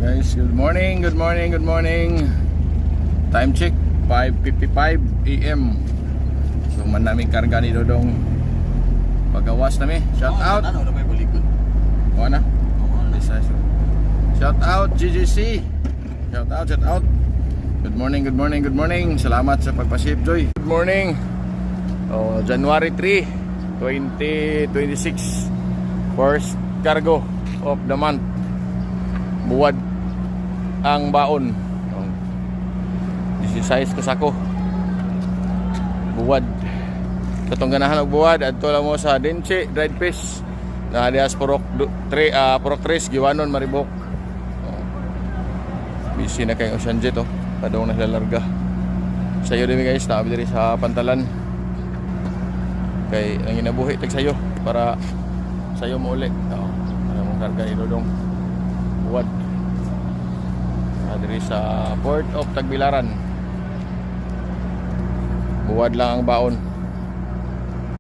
Guys, good morning, good morning, good morning. Time check, 5:55 AM. So man namin karga ni Dodong. Pagawas nami. Shout out. Ano na ba yung balikod? O na. Shout out GGC. Shout out, shout out. Good morning, good morning, good morning. Salamat sa pagpasip, Joy. Good morning. January 3, 2026. First cargo of the month. Buwad ang baon. 16 kasako. Buwad. Katong ganahan og buwad adto lang mo sa Dinche dried fish na dias Purok 3 Giwanon Maribok. Busy na kay Ocean Jet padong naglalarga. Sayo din guys, nabi diri sa Pantalan. Kay ang ginabuhi tag sayo para sayo mo ulit. Para mong karga ni Dodong. Buwad. Diri sa Port of Tagbilaran. Buwad lang ang baon.